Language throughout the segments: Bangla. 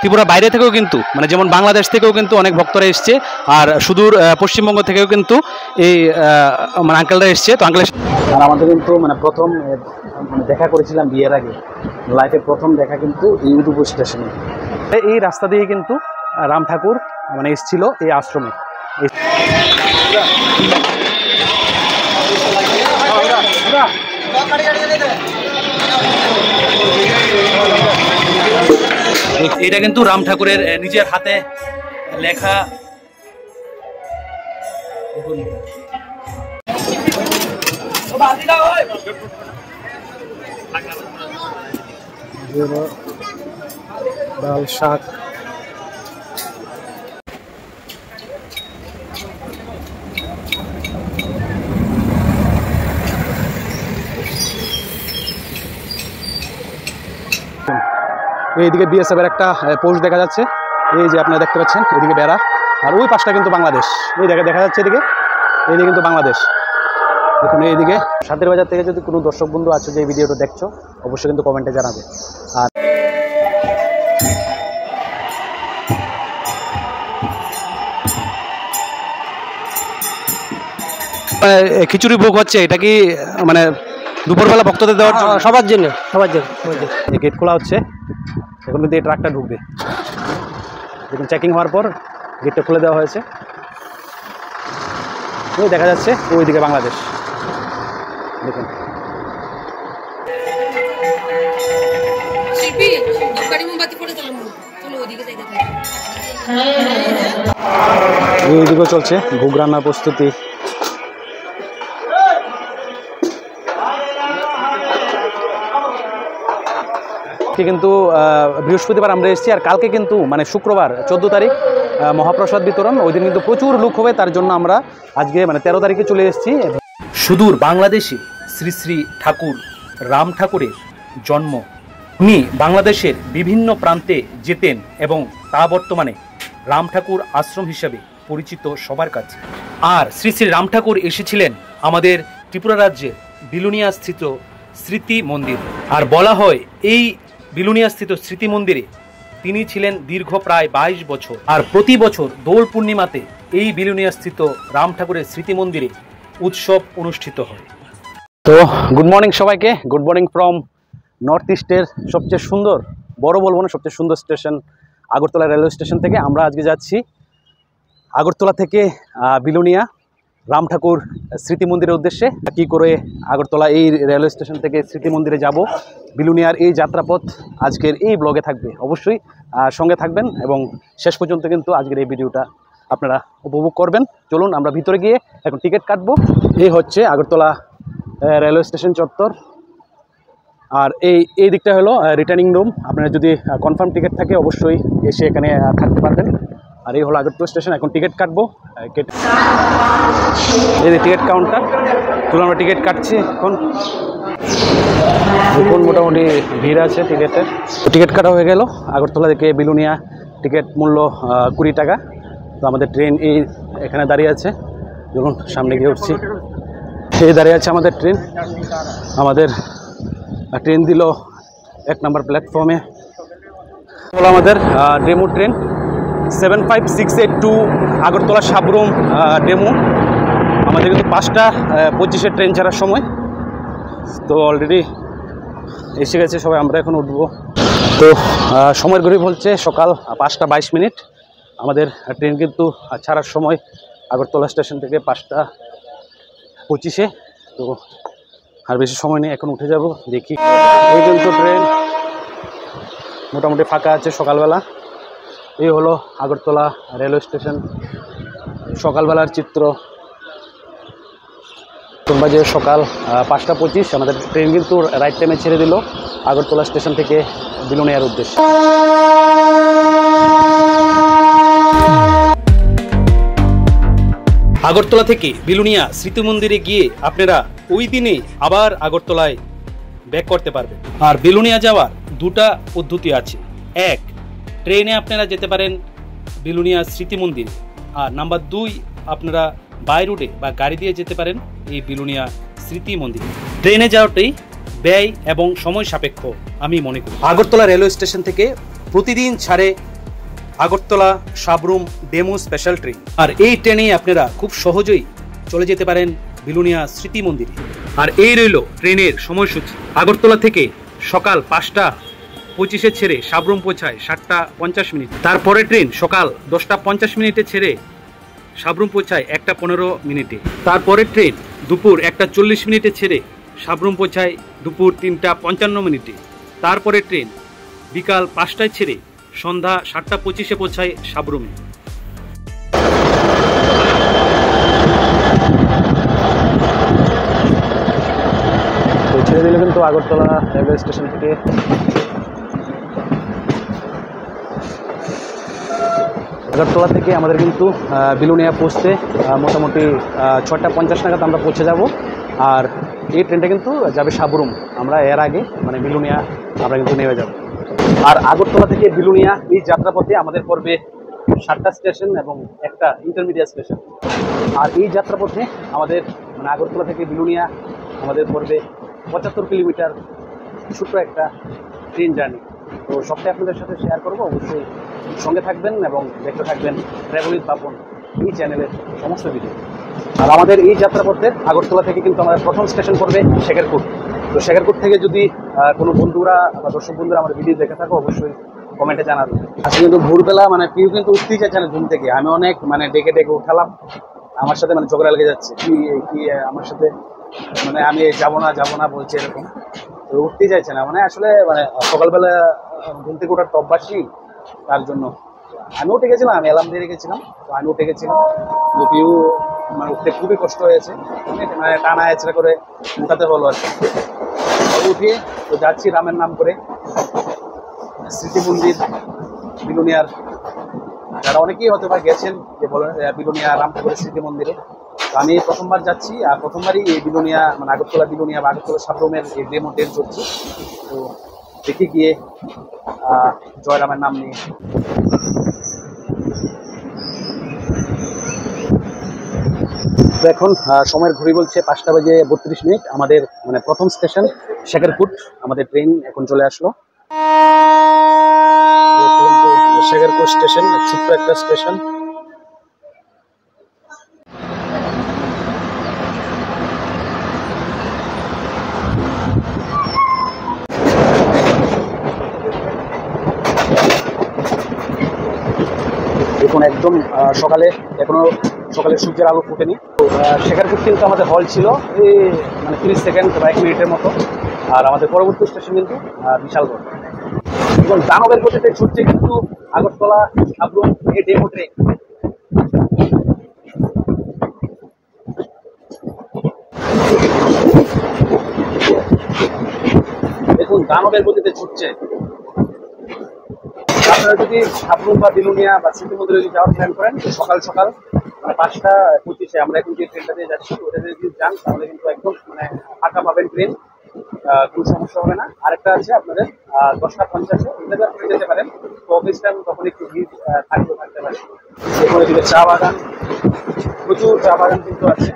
ত্রিপুরা বাইরে থেকেও কিন্তু মানে যেমন বাংলাদেশ থেকেও কিন্তু অনেক ভক্তরা এসছে, আর সুদূর পশ্চিমবঙ্গ থেকেও কিন্তু এই মানে আঙ্কেলরা এসছে। তো আঙ্কেল আর আমাদের কিন্তু মানে প্রথম দেখা করেছিলাম বিয়ের আগে, লাইফে প্রথম দেখা কিন্তু এই উদয়পুর স্টেশনে। এই রাস্তা দিয়ে কিন্তু রাম ঠাকুর মানে এসেছিল এই আশ্রমে। এটা কিন্তু রাম ঠাকুরের নিজের হাতে লেখা। ডাল শাক, এইদিকে বিএসএফ এর একটা পোস্ট দেখা যাচ্ছে, এই যে আপনারা দেখতে পাচ্ছেন এদিকে বেড়া, আর ওই পাশটা কিন্তু বাংলাদেশ। এই দেখা যাচ্ছে এদিকে, এইদিকে কিন্তু বাংলাদেশ। দেখুন এইদিকে শান্তির বাজার থেকে যদি কোনো দর্শক বন্ধু আছে যে এই ভিডিওটা দেখছো, অবশ্যই কিন্তু কমেন্টে জানাবে। আর খিচুড়ি ভোগ হচ্ছে, এটা কি মানে দুপুরবেলা ভক্তদের দেওয়ার জন্য? সবার জন্য। গেট খোলা হচ্ছে, এখন কিন্তু এই ট্রাকটা ঢুকবে। দেখুন চেকিং হওয়ার পর গেটটা খুলে দেওয়া হয়েছে। ওই দেখা যাচ্ছে ওইদিকে বাংলাদেশ। দেখুন এইদিকেও চলছে ভোগ রান্নার প্রস্তুতি। কিন্তু বৃহস্পতিবার আমরা এসেছি, আর কালকে কিন্তু মানে শুক্রবার 14 তারিখ মহাপ্রসাদ বিতরণ, ওই দিন কিন্তু প্রচুর লোক হবে, তার জন্য আমরা আজকে মানে 13 তারিখে চলে এসেছি। সুদূর বাংলাদেশে শ্রী শ্রী ঠাকুর রাম ঠাকুরের জন্ম। উনি বাংলাদেশের বিভিন্ন প্রান্তে যেতেন এবং তা বর্তমানে রাম ঠাকুর আশ্রম হিসাবে পরিচিত সবার কাছে। আর শ্রী শ্রী রাম ঠাকুর এসেছিলেন আমাদের ত্রিপুরা রাজ্যের বিলুনিয়া স্থিত স্মৃতি মন্দির। আর বলা হয় এই বিলুনিয়া স্থিত স্মৃতি মন্দিরে তিনি ছিলেন দীর্ঘ প্রায় 22 বছর। আর প্রতি বছর দোল পূর্ণিমাতে এই বিলুনিয়া স্থিত রাম ঠাকুরের স্মৃতি মন্দিরে উৎসব অনুষ্ঠিত হয়। তো গুড মর্নিং সবাইকে, গুড মর্নিং ফ্রম নর্থ ইস্টের সবচেয়ে সুন্দর, বড় বলবো না, সবচেয়ে সুন্দর স্টেশন আগরতলা রেলওয়ে স্টেশন থেকে আমরা আজকে যাচ্ছি আগরতলা থেকে বিলুনিয়া রাম ঠাকুর স্মৃতি মন্দিরের উদ্দেশ্যে। কী করে আগরতলা এই রেলওয়ে স্টেশন থেকে স্মৃতি মন্দিরে যাব, বিলুনিয়ার এই যাত্রাপথ আজকের এই ব্লগে থাকবে। অবশ্যই সঙ্গে থাকবেন এবং শেষ পর্যন্ত কিন্তু আজকের এই ভিডিওটা আপনারা উপভোগ করবেন। চলুন আমরা ভিতরে গিয়ে এখন টিকিট কাটবো। এই হচ্ছে আগরতলা রেলওয়ে স্টেশন চত্বর, আর এই দিকটা হলো রিটার্নিং রুম। আপনারা যদি কনফার্ম টিকিট থাকে অবশ্যই এসে এখানে থাকতে পারবেন। আর এই হলো আগরতলা স্টেশন, এখন টিকিট কাটবো। এই যে টিকিট কাউন্টার, চলুন আমরা টিকিট কাটছি। এখন মোটামুটি ভিড় আছে টিকিটের। টিকিট কাটা হয়ে গেল। আগরতলা থেকে বিলুনিয়া টিকিট মূল্য 20 টাকা। তো আমাদের ট্রেন এখানে দাঁড়িয়ে আছে, চলুন সামনে গিয়ে উঠছি। এই দাঁড়িয়ে আছে আমাদের ট্রেন। আমাদের ট্রেন দিল 1 নম্বর প্ল্যাটফর্মে। হলো আমাদের demo train 75682 to Agartala Sabroom demo. আমাদের কিন্তু 5টা 25-এর ট্রেন ছাড়ার সময়। তো অলরেডি এসে গেছে সবাই, আমরা এখন উঠবো। তো সময়ের ঘড়ি বলছে সকাল 5টা 22 মিনিট। আমাদের ট্রেন কিন্তু ছাড়ার সময় আগরতলা স্টেশন থেকে 5টা 25-এ। তো আর বেশি সময় নেই, এখন উঠে যাব। দেখি এই কিন্তু ট্রেন মোটামুটি ফাঁকা আছে সকালবেলা। এই হলো আগরতলা রেলওয়ে স্টেশন সকালবেলার চিত্র। বাজে সকাল 5টা 25। আমাদের ট্রেন কিন্তু রাইট টাইমে ছেড়ে দিল আগরতলা স্টেশন থেকে বিলুনিয়ার উদ্দেশ্যে। আগরতলা থেকে বিলুনিয়া স্মৃতি মন্দিরে গিয়ে আপনারা ওই দিনে আবার আগরতলায় ব্যাক করতে পারবেন। আর বিলুনিয়া যাওয়ার 2টা পদ্ধতি আছে। এক, ট্রেনে আপনারা যেতে পারেন বিলুনিয়া স্মৃতি মন্দিরে। আর নাম্বার 2, আপনারা বাই রোডে বা গাড়ি দিয়ে যেতে পারেন এই বিলুনিয়া স্মৃতি মন্দিরে। ট্রেনে যাওয়াটাই ব্যয় এবং সময় সাপেক্ষ আমি মনে করি। আগরতলা রেলওয়ে স্টেশন থেকে প্রতিদিন ছাড়ে Agartala Sabroom demo special train. আর এই ট্রেনে আপনারা খুব সহজেই চলে যেতে পারেন বিলুনিয়া স্মৃতি মন্দিরে। আর এই রইল ট্রেনের সময়সূচি। আগরতলা থেকে সকাল 5:25 ছেড়ে সাবরুম পৌঁছায় 7:50। তারপরে ট্রেন সকাল 10:50 ছেড়ে সাবরুম পৌঁছায় 1:15। তারপরে ট্রেন দুপুর 1:40 ছেড়ে সাবরুম পৌঁছায় দুপুর 3:55। তারপরে ট্রেন বিকাল 5টায় ছেড়ে সন্ধ্যা 7:25 পৌঁছায় সাবরুমে। ছেড়ে দিল কিন্তু আগরতলা রেলওয়ে স্টেশন থেকে। আগরতলা থেকে আমাদের কিন্তু বিলুনিয়া পৌঁছতে মোটামুটি 6:50 নাগাদ আমরা পৌঁছে যাব। আর এই ট্রেনটা কিন্তু যাবে সাবরুম। আমরা এর আগে মানে বিলুনিয়া আমরা কিন্তু নেমে যাব। আর আগরতলা থেকে বিলুনিয়া এই যাত্রাপথে আমাদের পড়বে 7টা স্টেশন এবং একটা ইন্টারমিডিয়েট স্টেশন। আর এই যাত্রাপথে আমাদের মানে আগরতলা থেকে বিলুনিয়া আমাদের পড়বে 75 কিলোমিটার ছোট্ট একটা ট্রেন জার্নি। তো সবটাই আপনাদের সাথে শেয়ার করবো, অবশ্যই সঙ্গে থাকবেন এবং দেখতে থাকবেন ট্রাভেল উইথ বাপন এই চ্যানেলের সমস্ত ভিডিও। আর আমাদের এই যাত্রাপথের আগরতলা থেকে কিন্তু আমাদের প্রথম স্টেশন পড়বে শেখেরপুর। তো শেখেরপুর থেকে যদি কোনো বন্ধুরা বা দর্শক বন্ধুরা আমার ভিডিও দেখে থাকো অবশ্যই কমেন্টে জানাবে। আজকে কিন্তু ভোরবেলা মানে পিউ কিন্তু উঠতেই চাইছে না ঘুম থেকে। আমি অনেক মানে ডেকে ডেকে উঠালাম, আমার সাথে মানে ঝগড়া লেগে যাচ্ছে কি কি আমার সাথে, মানে আমি যাবো না বলছে এরকম। তো উঠতেই চাইছে না, মানে আসলে মানে সকালবেলা ঘুম থেকে ওঠার অভ্যাস নেই, তার জন্য আমি উঠে গেছিলাম। আমি অ্যালার্ম দিয়ে রেখেছিলাম, তো আমি উঠে গেছিলাম। তো পিউ মানে উঠতে খুবই কষ্ট হয়েছে, মানে টানা এছড়া করে উঠাতে হলো আর কি। উঠিয়ে তো যাচ্ছি রামের নাম করে স্মৃতি মন্দির বিলুনিয়ার। যারা অনেকেই হয়তো বা গেছেন যে বলেন বিলুনিয়া রাম ঠাকুরের স্মৃতি মন্দিরে। তো আমি প্রথমবার যাচ্ছি, আর প্রথমবারই এই বিলুনিয়া মানে আগরতলা বিলুনিয়া বা আগরতলা সাবরুমের এই ডেমো ট্রেন চলছে। তো দেখি গিয়ে জয়রামের নাম নিয়ে। তো এখন সময়ের ঘড়ি বলছে 5:32। আমাদের মানে প্রথম স্টেশন শেখেরপুর। আমাদের ট্রেন এখন চলে আসলো শেখেরপুর স্টেশন, ছোট্ট একটা স্টেশন। দেখুন একদম সকালে, এখনো সকালে সূর্যের আলো ফুটেনি। তো শেখেরপুর কিন্তু আমাদের হল ছিল এই মানে 30 সেকেন্ড বা 1 মিনিটের মতো। আর আমাদের পরবর্তী স্টেশন কিন্তু বিশালগড়। এবং দানবের গতিতে ছুটছে কিন্তু আগরতলা সাবরুম এই ডেমো ট্রেন। দেখুন দানবের গতিতে ছুটছে। আপনারা যদি সাবরুম বা বিলুনিয়া বা স্মৃতি মন্দিরে যদি যাওয়ার প্ল্যান করেন তো সকাল সকাল মানে 5:25 আমরা এখন যে ট্রেনটা দিয়ে যাচ্ছি ওটা যদি যান তাহলে কিন্তু একদম মানে ফাঁকা পাবেন ট্রেন, কোনো সমস্যা হবে না। আরেকটা আছে আপনাদের 10:50 ওইটাতে আপনি যেতে পারেন। তো অফিস টাইম তখন একটু ভিড় থাকতে পারে। এখানে দিকে চা বাগান, প্রচুর চা বাগান কিন্তু আছে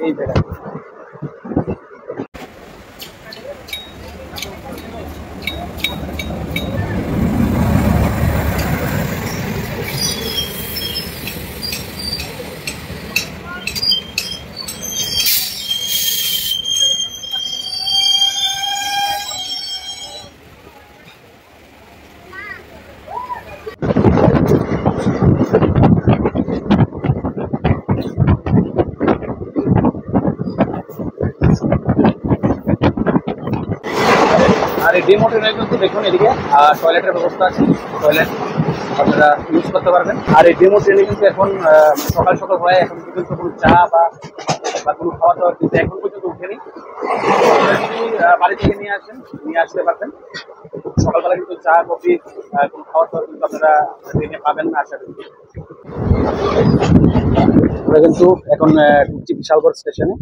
এই জায়গায়। আর এই ডেমো ট্রেনে কিন্তু দেখুন এদিকে টয়লেটের ব্যবস্থা আছে, টয়লেট আপনারা ইউজ করতে পারবেন। আর এই ডেমো ট্রেনে কিন্তু এখন সকাল সকাল হয়, এখন পর্যন্ত কোনো চা বা কোনো খাওয়া দাওয়া কিন্তু এখন পর্যন্ত উঠেনি। যদি বাড়ি থেকে নিয়ে আসতে পারবেন। সকালবেলা কিন্তু চা কফি কোনো খাওয়া দাওয়া কিন্তু আপনারা ট্রেনে পাবেন না আশা করি। আমরা কিন্তু এখন ঢুকছি বিশালগড় স্টেশনে।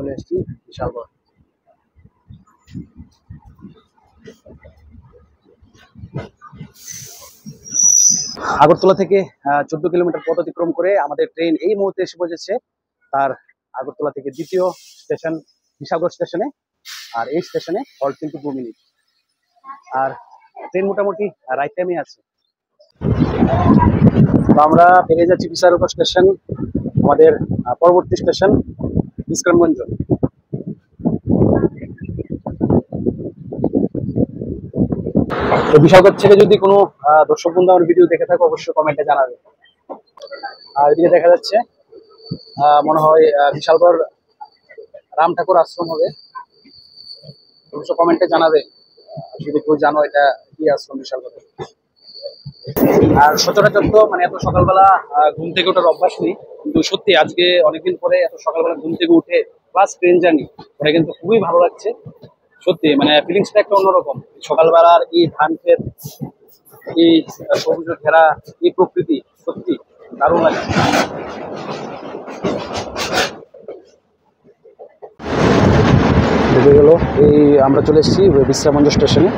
চলে এসেছি বিশালগড়। আগরতলা থেকে 14 কিলোমিটার পথ অতিক্রম করে আমাদের ট্রেন এই মুহূর্তে এসে পৌঁছেছে তার আগরতলা থেকে দ্বিতীয় স্টেশন বিশালগড় স্টেশনে। আর এই স্টেশনে হল্ট কিন্তু 2 মিনিট। আর ট্রেন মোটামুটি রাইট টাইমে আছে। তো আমরা পেরিয়ে যাচ্ছি বিশালগড় স্টেশন। আমাদের পরবর্তী স্টেশন বিশ্রামগঞ্জ। তো বিশালগড় থেকে যদি কোনো দর্শক বন্ধু আমার ভিডিও দেখে থাকো অবশ্যই কমেন্টে জানাবে। আর এদিকে দেখা যাচ্ছে মনে হয় বিশালগড় রাম ঠাকুর আশ্রম হবে। অবশ্যই কমেন্টে জানাবে যদি কেউ জানো এটা কি আশ্রম বিশালগড়। আর সচরাচর তো মানে এত সকালবেলা ঘুম থেকে ওঠার অভ্যাস নেই, কিন্তু সত্যি আজকে অনেকদিন পরে এত সকালবেলা ঘুম থেকে উঠে প্লাস ট্রেন জার্নি ওটা কিন্তু খুবই ভালো লাগছে। সত্যি মানে ফিলিংসটা একটা অন্যরকম। সকালবেলার এই ধান ক্ষেত, এই সবুজ ঘেরা, এই প্রকৃতি সত্যি দারুণ লাগছে। দেখে গেল এই আমরা চলে এসেছি বিশ্রামগঞ্জ স্টেশনে।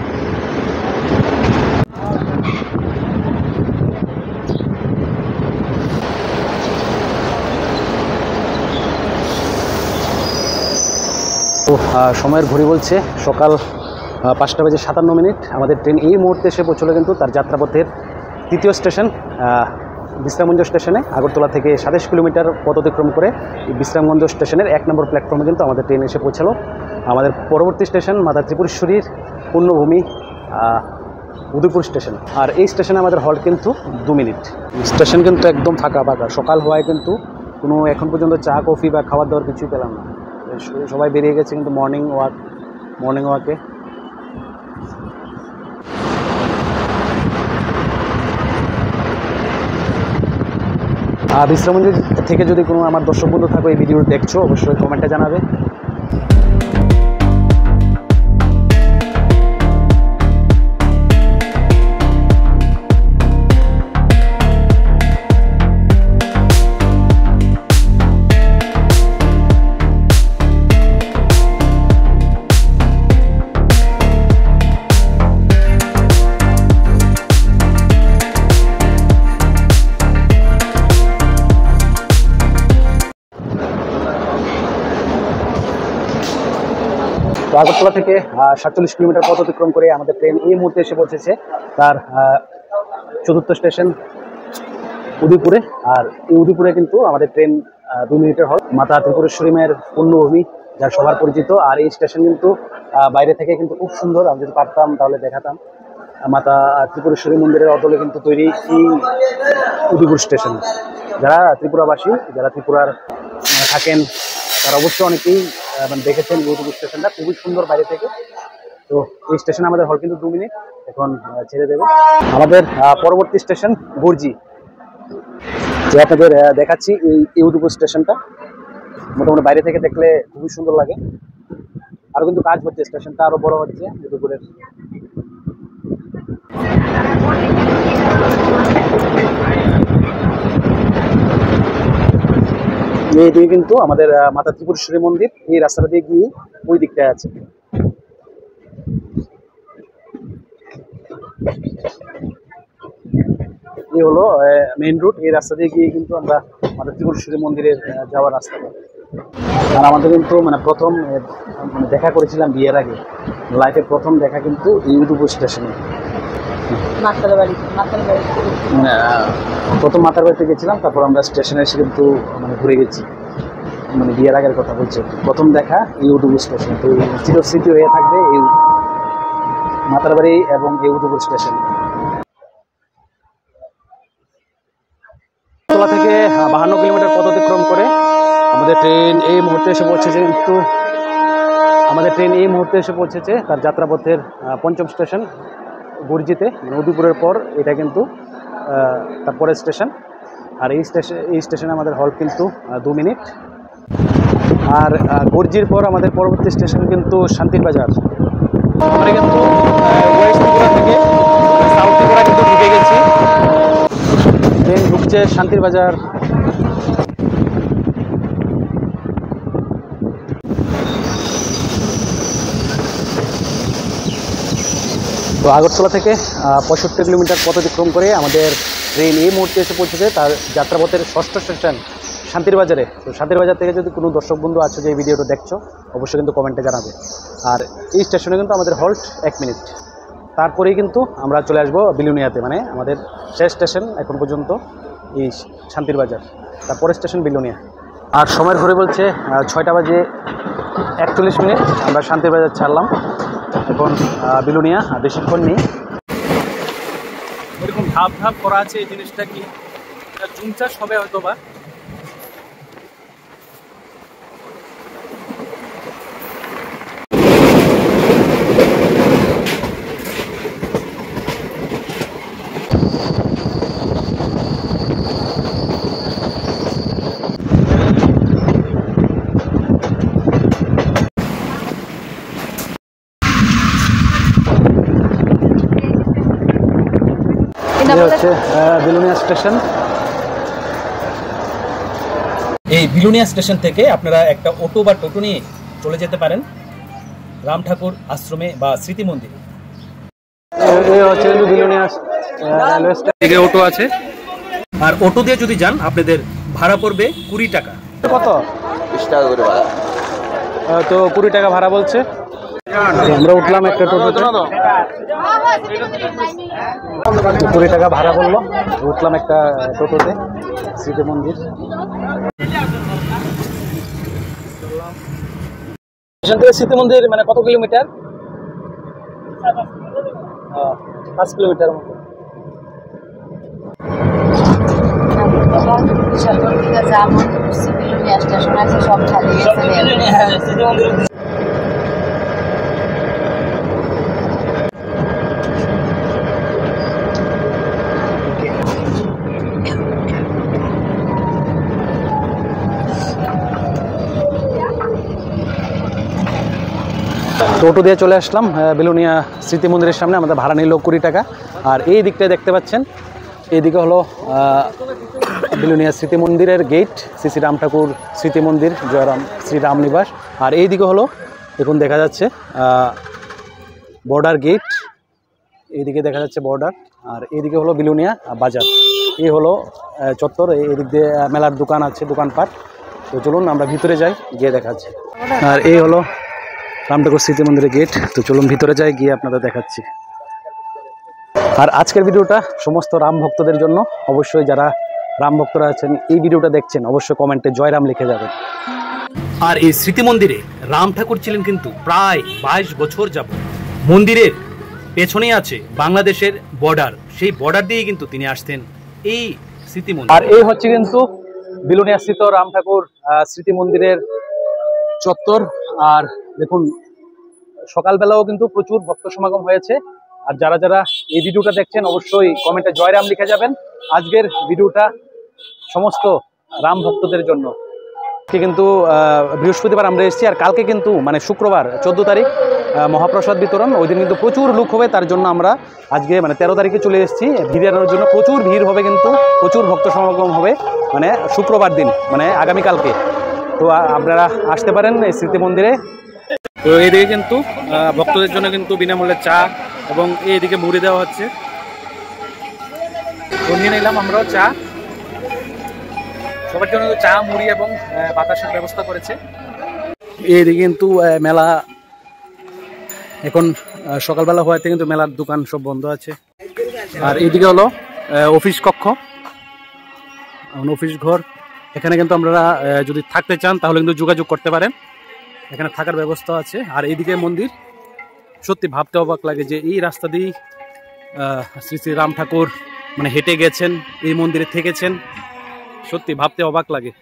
তো সময়ের ঘড়ি বলছে সকাল 5:57 আমাদের ট্রেন এই মুহূর্তে এসে পৌঁছলো কিন্তু তার যাত্রাপথের তৃতীয় স্টেশন বিশ্রামগঞ্জ স্টেশনে। আগরতলা থেকে 27 কিলোমিটার পথ অতিক্রম করে বিশ্রামগঞ্জ স্টেশনের 1 নম্বর প্ল্যাটফর্মে কিন্তু আমাদের ট্রেন এসে পৌঁছালো। আমাদের পরবর্তী স্টেশন মাতা ত্রিপুরেশ্বরীর পুণ্যভূমি উদয়পুর স্টেশন। আর এই স্টেশনে আমাদের হল্ট কিন্তু 2 মিনিট। স্টেশন কিন্তু একদম ফাঁকা ফাঁকা। সকাল হওয়ায় কিন্তু কোনো এখন পর্যন্ত চা কফি বা খাবার দাবার কিছুই পেলাম না। সবাই বেরিয়ে গেছে কিন্তু মর্নিং ওয়াকে। বিশ্রামগঞ্জ থেকে যদি কোনো আমার দর্শক বন্ধু থাকো এই ভিডিও দেখছো অবশ্যই কমেন্টে জানাবে। তো আগরতলা থেকে 47 কিলোমিটার পথ অতিক্রম করে আমাদের ট্রেন এই মুহূর্তে এসে পৌঁছেছে তার চতুর্থ স্টেশন উদয়পুরে। আর এই উদয়পুরে কিন্তু আমাদের ট্রেন 2 মিনিটের হল। মাতা ত্রিপুরেশ্বরী মায়ের পুণ্যভূমি যা সবার পরিচিত। আর এই স্টেশন কিন্তু বাইরে থেকে কিন্তু খুব সুন্দর। আমি যদি পারতাম তাহলে দেখাতাম। মাতা ত্রিপুরেশ্বরী মন্দিরের অদলে কিন্তু তৈরি এই উদয়পুর স্টেশন। যারা ত্রিপুরাবাসী, যারা ত্রিপুরার থাকেন তারা অবশ্যই অনেকেই মানে দেখেছেন উদয়পুর স্টেশনটা খুবই সুন্দর বাইরে থেকে। তো এই স্টেশনে আমাদের হল কিন্তু 2 মিনিট। এখন ছেড়ে দেবে। আমাদের পরবর্তী স্টেশন গর্জি, যে আপনাদের দেখাচ্ছি এই উদয়পুর স্টেশনটা। মোটামুটি বাইরে থেকে দেখলে খুবই সুন্দর লাগে। আরো কিন্তু কাজ হচ্ছে, স্টেশনটা আরো বড় হচ্ছে উদয়পুরের। এইদিকে কিন্তু আমাদের মাতা ত্রিপুরেশ্বরী মন্দির। এই রাস্তাটা দিয়ে গিয়ে ওই দিকটায় আছে। এই হলো মেইন রুট। এই রাস্তা দিয়ে গিয়ে কিন্তু আমরা মাতা ত্রিপুরেশ্বরী মন্দিরের যাওয়ার রাস্তা। আর আমাদের কিন্তু মানে প্রথম দেখা করেছিলাম বিয়ের আগে, লাইফে প্রথম দেখা কিন্তু এই উদয়পুর স্টেশনে। প্রথম মাতার বাড়িতে গেছিলাম, তারপর আমরা স্টেশনে এসে কিন্তু মানে ঘুরে গেছি। মানে বিয়ের আগের কথা বলছি। প্রথম দেখা এই উদয়পুর স্টেশন। তো চিরস্মৃতি হয়ে থাকবে এই মাতার বাড়ি এবং এই উদয়পুর স্টেশন। আগরতলা থেকে 52 কিলোমিটার পথ অতিক্রম করে আমাদের ট্রেন এই মুহূর্তে এসে পৌঁছেছে কিন্তু তার যাত্রাপথের 5ম স্টেশন গর্জিতে। মানে উদয়পুরের পর এটা কিন্তু তারপরের স্টেশন। আর এই স্টেশনে আমাদের হল্ট কিন্তু 2 মিনিট। আর গর্জির পর আমাদের পরবর্তী স্টেশন কিন্তু শান্তির বাজার। আমরা কিন্তু ওয়েস্ট ত্রিপুরা থেকে সাউথ ত্রিপুরা কিন্তু ঢুকে গেছি। ট্রেন ঢুকছে শান্তির বাজার। তো আগরতলা থেকে 65 কিলোমিটার পথ অতিক্রম করে আমাদের ট্রেন এই মুহূর্তে এসে পৌঁছেছে তার যাত্রাপথের ষষ্ঠ স্টেশন শান্তির বাজারে। তো শান্তির বাজার থেকে যদি কোনো দর্শক বন্ধু আছে যে এই ভিডিওটা দেখছো, অবশ্যই কিন্তু কমেন্টে জানাবে। আর এই স্টেশনে কিন্তু আমাদের হল্ট 1 মিনিট, তারপরেই কিন্তু আমরা চলে আসবো বিলুনিয়াতে, মানে আমাদের শেষ স্টেশন এখন পর্যন্ত এই শান্তির বাজার, তারপরে স্টেশন বিলুনিয়া। আর সময়ের ঘুরে বলছে 6টা বাজে 41 মিনিট, আমরা শান্তির বাজার ছাড়লাম, এখন বিলুনিয়া বেশিক্ষণ নেই। এরকম ধাপ ধাপ করা আছে, এই জিনিসটা কি জুম চাষ হবে হয়তো বা। হচ্ছে বিলুনিয়া স্টেশন। এই বিলুনিয়া স্টেশন থেকে আপনারা একটা অটো বা টোটো নিয়ে চলে যেতে পারেন রাম ঠাকুর আশ্রমে বা স্মৃতি মন্দিরে। এই হচ্ছে বিলুনিয়া রেলওয়ে স্টেশন থেকে অটো আছে, আর অটো দিয়ে যদি যান আপনাদের ভাড়া পড়বে 20 টাকা। কত? 20 টাকা করে ভাড়া। তো 20 টাকা ভাড়া বলছে। আমরা উঠলাম একটা টোটোতে, 20 টাকা ভাড়া বললো, উঠলাম একটা টোটোতে স্মৃতি মন্দির। স্টেশন থেকে স্মৃতি মন্দির মানে কত কিলোমিটার? 5 কিলোমিটার মতো। টোটো দিয়ে চলে আসলাম বিলুনিয়া স্মৃতি মন্দিরের সামনে, আমাদের ভাড়া নিল 20 টাকা। আর এই দিকটা দেখতে পাচ্ছেন, এইদিকে হলো বিলুনিয়া স্মৃতি মন্দিরের গেট, শ্রী শ্রী রাম ঠাকুর স্মৃতি মন্দির, জয়রাম শ্রীরাম নিবাস। আর এইদিকে হলো দেখুন দেখা যাচ্ছে বর্ডার গেট, এইদিকে দেখা যাচ্ছে বর্ডার। আর এইদিকে হলো বিলুনিয়া বাজার, এই হলো চত্বর। এদিক দিয়ে মেলার দোকান আছে, দোকানপাট। তো চলুন আমরা ভিতরে যাই, গিয়ে দেখাচ্ছি। আর এই হলো রাম ঠাকুর স্মৃতি মন্দিরের গেট। তো চলুন ভিতরে যাই, গিয়ে আপনাদের দেখাচ্ছি। আর আজকের ভিডিওটা সমস্ত রাম ভক্তদের জন্য, অবশ্যই যারা রাম ভক্তরা আছেন এই ভিডিওটা দেখছেন অবশ্যই কমেন্টে জয়রাম লিখে যাবেন। আর এই স্মৃতি মন্দিরে রাম ঠাকুর ছিলেন কিন্তু প্রায় 22 বছর যাবত। মন্দিরের পেছনেই আছে বাংলাদেশের বর্ডার, সেই বর্ডার দিয়ে কিন্তু তিনি আসতেন এই স্মৃতি মন্দির। আর এই হচ্ছে কিন্তু বিলুনিয়া স্থিত রাম ঠাকুর স্মৃতি মন্দিরের চত্বর। আর দেখুন সকালবেলাও কিন্তু প্রচুর ভক্ত সমাগম হয়েছে। আর যারা যারা এই ভিডিওটা দেখছেন অবশ্যই কমেন্টে জয়রাম লিখে যাবেন। আজকের ভিডিওটা সমস্ত রাম ভক্তদের জন্য। কিন্তু বৃহস্পতিবার আমরা এসেছি, আর কালকে কিন্তু মানে শুক্রবার 14 তারিখ মহাপ্রসাদ বিতরণ, ওই দিন কিন্তু প্রচুর লোক হবে। তার জন্য আমরা আজকে মানে 13 তারিখে চলে এসেছি। ভিড়ের জন্য প্রচুর ভিড় হবে, কিন্তু প্রচুর ভক্ত সমাগম হবে মানে শুক্রবার দিন, মানে আগামীকালকে। তো আপনারা আসতে পারেন এই স্মৃতি মন্দিরে। তো এইদিকে কিন্তু ভক্তদের জন্য কিন্তু বিনামূল্যে চা এবং এইদিকে মুড়ি দেওয়া হচ্ছে। তো নিয়ে নিলাম আমরাও চা, সবার জন্য চা মুড়ি এবং বাতাসের ব্যবস্থা করেছে। এইদিকে কিন্তু মেলা এখন সকালবেলা হওয়াতে কিন্তু মেলার দোকান সব বন্ধ আছে। আর এইদিকে হলো অফিস কক্ষ, অফিস ঘর। এখানে কিন্তু আপনারা যদি থাকতে চান তাহলে কিন্তু যোগাযোগ করতে পারেন, এখানে থাকার ব্যবস্থা আছে। আর এইদিকে মন্দির, সত্যি ভাবতে অবাক লাগে যে এই রাস্তা দিয়ে শ্রী শ্রী রাম ঠাকুর মানে হেঁটে গেছেন, এই মন্দিরে থেকেছেন, সত্যি ভাবতে অবাক লাগে।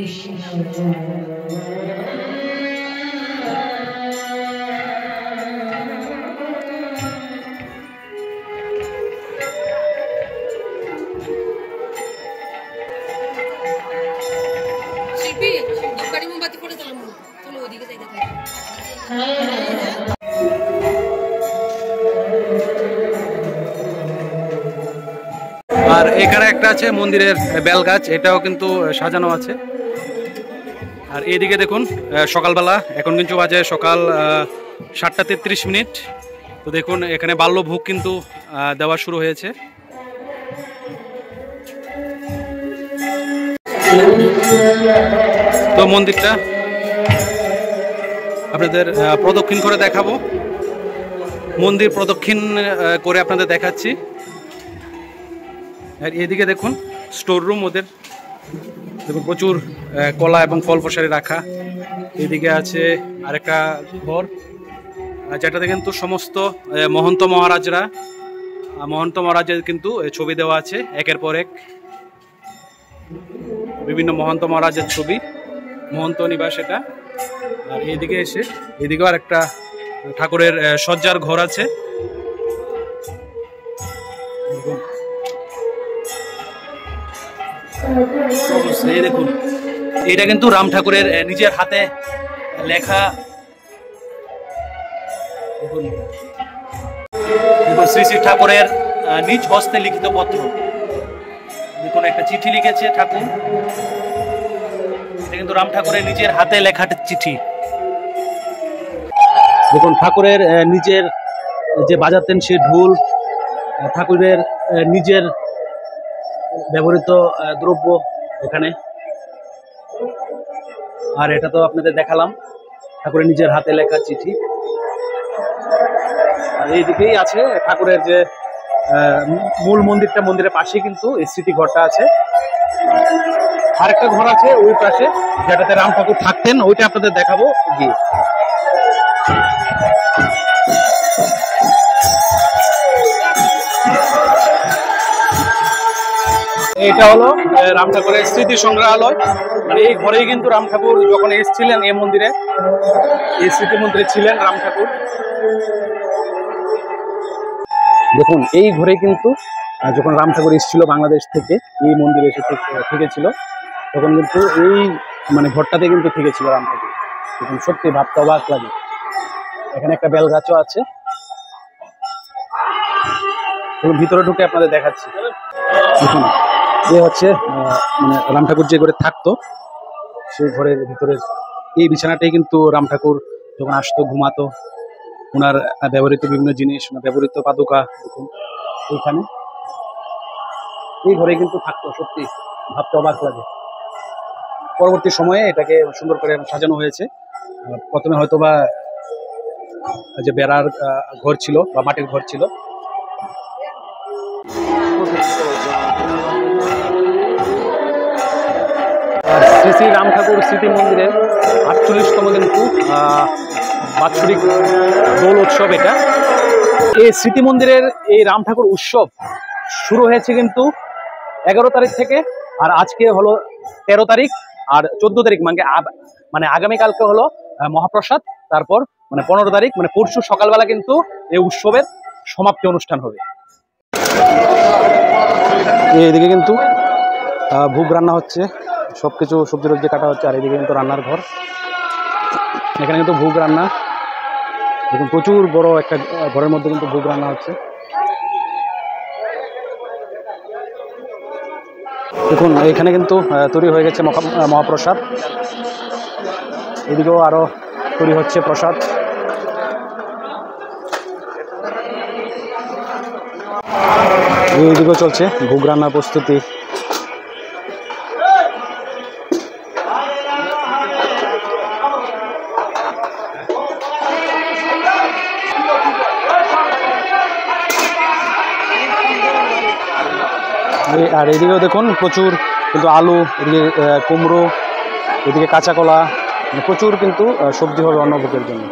আর এখানে একটা আছে মন্দিরের বেল গাছ, এটাও কিন্তু সাজানো আছে। আর এইদিকে দেখুন সকালবেলা, এখন কিন্তু বাজে সকাল 7:33। তো দেখুন এখানে বাল্যভোগ কিন্তু দেওয়া শুরু হয়েছে। তো মন্দিরটা আপনাদের প্রদক্ষিণ করে দেখাবো, মন্দির প্রদক্ষিণ করে আপনাদের দেখাচ্ছি। আর এদিকে দেখুন স্টোর রুম ওদের, দেখুন প্রচুর কলা এবং ফল প্রসারি রাখা। এদিকে আছে আরেকটা ঘর, যেটাতে কিন্তু সমস্ত মহন্ত মহারাজের কিন্তু ছবি দেওয়া আছে, একের পর এক বিভিন্ন মহন্ত মহারাজের ছবি, মহন্ত নিবাস এটা। আর এইদিকে এসে এদিকেও আর একটা ঠাকুরের সজ্জার ঘর আছে। এই দেখুন এটা কিন্তু রাম ঠাকুরের নিজের হাতে লেখা, দেখুন শ্রী শ্রী ঠাকুরের নিজ হস্তে লিখিত পত্র। দেখুন একটা চিঠি লিখেছে ঠাকুর, এটা কিন্তু রাম ঠাকুরের নিজের হাতে লেখা চিঠি। দেখুন ঠাকুরের নিজের যে বাজাতেন সে ঢোল, ঠাকুরের নিজের ব্যবহৃত দ্রব্য এখানে। আর এটা তো আপনাদের দেখালাম ঠাকুরের নিজের হাতে লেখা চিঠি। আর এইদিকেই আছে ঠাকুরের যে মূল মন্দিরটা, মন্দিরের পাশেই কিন্তু এই স্মৃতি ঘরটা আছে। আরেকটা ঘর আছে ওই পাশে, যেটাতে রাম ঠাকুর থাকতেন, ওইটা আপনাদের দেখাবো গিয়ে। এটা হলো রাম ঠাকুরের স্মৃতি সংগ্রহালয়। মানে এই ঘরেই কিন্তু রাম ঠাকুর যখন এসেছিলেন এই মন্দিরে, এই স্মৃতি মন্দিরে ছিলেন রাম ঠাকুর। দেখুন এই ঘরে কিন্তু যখন রাম ঠাকুর এসেছিল বাংলাদেশ থেকে, এই মন্দিরে এসে থেকেছিল, তখন কিন্তু এই মানে ঘরটাতে কিন্তু থেকেছিল রাম ঠাকুর। দেখুন সত্যি ভাবতে অবাক লাগে। এখানে একটা বেল গাছও আছে, ভিতরে ঢুকে আপনাদের দেখাচ্ছি। দেখুন এ হচ্ছে মানে রাম ঠাকুর যে ঘরে থাকতো, সেই ঘরের ভিতরে এই বিছানাটাই কিন্তু রাম ঠাকুর যখন আসতো ঘুমাতো, ওনার ব্যবহৃত বিভিন্ন জিনিস, ব্যবহৃত পাদুকা দেখুন এইখানে, এই ঘরে কিন্তু থাকতো। সত্যি ভাবতে অবাক লাগে। পরবর্তী সময়ে এটাকে সুন্দর করে সাজানো হয়েছে। প্রথমে হয়তো বা যে বেড়ার ঘর ছিল বা মাটির ঘর ছিল। শ্রী শ্রী রাম ঠাকুর স্মৃতি মন্দিরের 48তম কিন্তু বাৎসরিক দোল উৎসব এটা। এই স্মৃতি মন্দিরের এই রাম ঠাকুর উৎসব শুরু হয়েছে কিন্তু 11 তারিখ থেকে, আর আজকে হলো 13 তারিখ, আর 14 তারিখ মানে আগামীকালকে হলো মহাপ্রসাদ, তারপর মানে 15 তারিখ মানে পরশু সকালবেলা কিন্তু এই উৎসবের সমাপ্তি অনুষ্ঠান হবে। এইদিকে কিন্তু ভোগ রান্না হচ্ছে, সবকিছু সবজি টবজি কাটা হচ্ছে। আর এদিকে কিন্তু রান্নার ঘর, এখানে কিন্তু ভোগ রান্না, দেখুন প্রচুর বড় একটা ঘরের মধ্যে কিন্তু ভোগ রান্না হচ্ছে। দেখুন এখানে কিন্তু তৈরি হয়ে গেছে মহাপ্রসাদ, এদিকেও আরো তৈরি হচ্ছে প্রসাদ। এইদিকেও চলছে ভোগ রান্নার প্রস্তুতি। আর এদিকেও দেখুন প্রচুর কিন্তু আলু, এদিকে কুমড়ো, এদিকে কাঁচা কলা, প্রচুর কিন্তু সবজি হবে অন্নভোগের জন্য।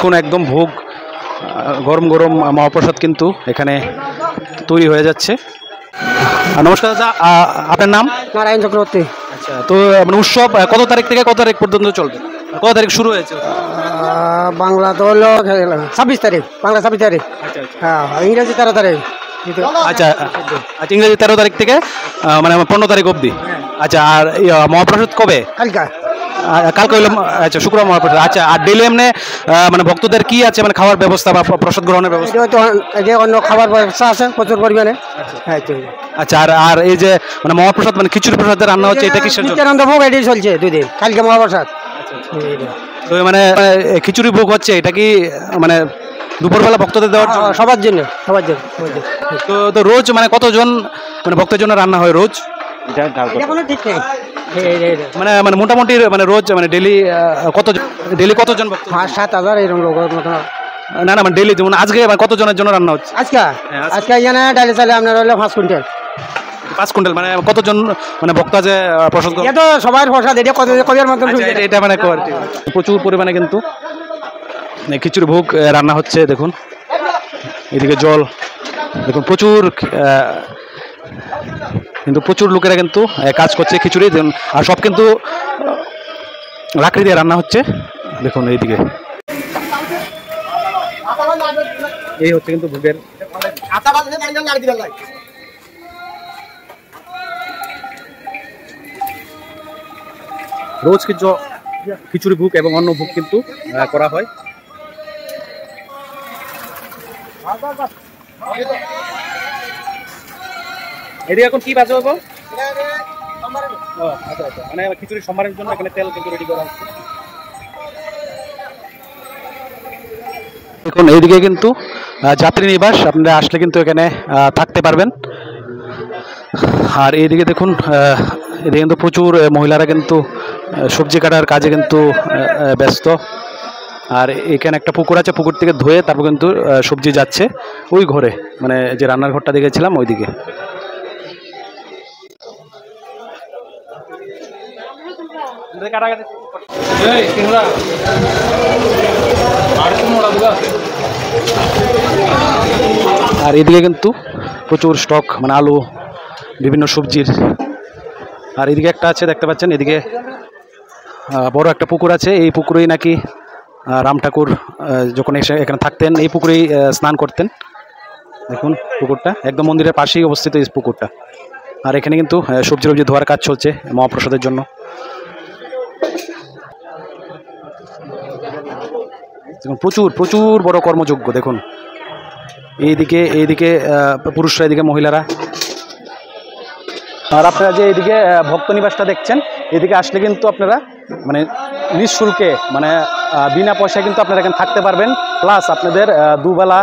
দেখুন একদম ভোগ গরম গরম মহাপ্রসাদ কিন্তু এখানে তৈরি হয়ে যাচ্ছে। নমস্কার দাদা, আপনার নাম? নারায়ণ চক্রবর্তী। আচ্ছা, তো মানে উৎসব কত তারিখ থেকে কত তারিখ পর্যন্ত চলবে? কত তারিখ শুরু হয়েছে? বাংলা তো হলো 26 তারিখ, বাংলা 26 তারিখ। হ্যাঁ, ইংরেজি 13 তারিখ। আচ্ছা আচ্ছা, ইংরেজি 13 তারিখ থেকে মানে 15 তারিখ অবধি। আচ্ছা, আর মহাপ্রসাদ কবে? কালকা। কালকে হইলো আচ্ছা শুক্রবার মহাপ্রসাদ। আচ্ছা, আর ডেলি এমনি মানে ভক্তদের কি আছে মানে খাওয়ার ব্যবস্থা বা প্রসাদ গ্রহণের ব্যবস্থা? অন্য খাবার ব্যবস্থা আছে প্রচুর পরিমাণে। আচ্ছা, আর এই যে মানে মহাপ্রসাদ মানে খিচুড়ি প্রসাদের রান্না হচ্ছে, এটা কিসের জন্য? নিত্যানন্দ ভোগ এটাই চলছে 2 দিন, কালকে মহাপ্রসাদ। তো মানে খিচুড়ি ভোগ হচ্ছে, এটা কি মানে দুপুরবেলা ভক্তদের দেওয়ার জন্য? সবার জন্য, সবার জন্য। তো রোজ মানে কতজন মানে ভক্তের জন্য রান্না হয় রোজ? কোনো ঠিক নেই। মানে মানে মোটামুটি মানে রোজ মানে ডেলি কতজন ভক্ত? 5-7 হাজার এরকম লোকের মতো। না না, মানে ডেলি যেমন আজকে মানে কতজনের জন্য রান্না হচ্ছে? আজকে এখানে ডালি চালে আপনার হলো 5 কুইন্টাল। 5 কুইন্টাল মানে কতজন মানে ভক্ত আছে প্রসাদ? এটা সবার প্রসাদ, এটা কবির মতো। এটা মানে প্রচুর পরিমাণে কিন্তু খিচুড়ি ভোগ রান্না হচ্ছে। দেখুন এদিকে জল, দেখুন প্রচুর কিন্তু প্রচুর লোকেরা কিন্তু কাজ করছে খিচুড়ি, আর সব কিন্তু লাকড়ি দিয়ে রান্না হচ্ছে। দেখুন এইদিকে এই হচ্ছে কিন্তু ভোগের। রোজ কিন্তু খিচুড়ি ভোগ এবং অন্য ভোগ কিন্তু করা হয়। এদিকে এখন কি বাজে হবো? আচ্ছা আচ্ছা, মানে খিচুড়ি সম্ভারের জন্য এখানে তেল কিন্তু রেডি করা হচ্ছে। দেখুন এইদিকে কিন্তু যাত্রী নিবাস, আপনারা আসলে কিন্তু এখানে থাকতে পারবেন। আর এইদিকে দেখুন এদিকে কিন্তু প্রচুর মহিলারা কিন্তু সবজি কাটার কাজে কিন্তু ব্যস্ত। আর এখানে একটা পুকুর আছে, পুকুর থেকে ধুয়ে তারপর কিন্তু সবজি যাচ্ছে ওই ঘরে, মানে যে রান্নার ঘরটা দেখেছিলাম ওইদিকে। আর এদিকে কিন্তু প্রচুর স্টক মানে আলু, বিভিন্ন সবজির। আর এদিকে একটা আছে দেখতে পাচ্ছেন, এদিকে বড় একটা পুকুর আছে। এই পুকুরেই নাকি রাম ঠাকুর যখন এসে এখানে থাকতেন এই পুকুরেই স্নান করতেন। দেখুন পুকুরটা একদম মন্দিরের পাশেই অবস্থিত এই পুকুরটা। আর এখানে কিন্তু সবজি ধোয়ার কাজ চলছে মহাপ্রসাদের জন্য। দেখুন প্রচুর প্রচুর বড় কর্মযজ্ঞ। দেখুন এইদিকে পুরুষরা, এদিকে মহিলারা। আর আপনারা যে এইদিকে ভক্ত নিবাসটা দেখছেন, এদিকে আসলে কিন্তু আপনারা মানে নিঃশুল্কে মানে বিনা পয়সায় কিন্তু আপনারা এখানে থাকতে পারবেন। প্লাস আপনাদের দুবেলা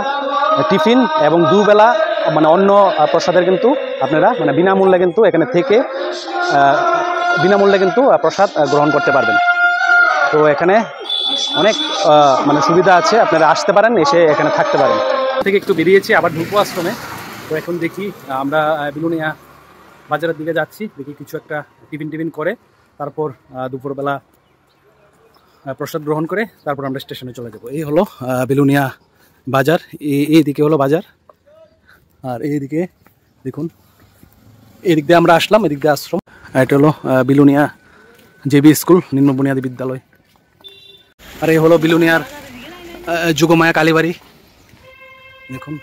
টিফিন এবং দুবেলা মানে অন্য প্রসাদের কিন্তু আপনারা মানে বিনামূল্যে কিন্তু এখানে থেকে বিনামূল্যে কিন্তু প্রসাদ গ্রহণ করতে পারবেন। তো এখানে অনেক মানে সুবিধা আছে, আপনারা আসতে পারেন, এসে এখানে থাকতে পারেন। থেকে একটু বেরিয়েছি, আবার ঢুকবো আশ্রমে। তো এখন দেখি আমরা বিলুনিয়া বাজারের দিকে যাচ্ছি, দেখি কিছু একটা টিফিন করে তারপর দুপুরবেলা প্রসাদ গ্রহণ করে তারপর আমরা স্টেশনে চলে যাব। এই হলো বিলুনিয়া বাজার, এইদিকে হলো বাজার। আর এইদিকে দেখুন, এদিক দিয়ে আমরা আসলাম, এদিক দিয়ে আশ্রম। এটা হলো বিলুনিয়া জেবি স্কুল, নিম্ন বুনিয়াদী বিদ্যালয়। আর এই হলো বিলুনিয়ার যুগমায়া কালীবাড়ি। দেখুন,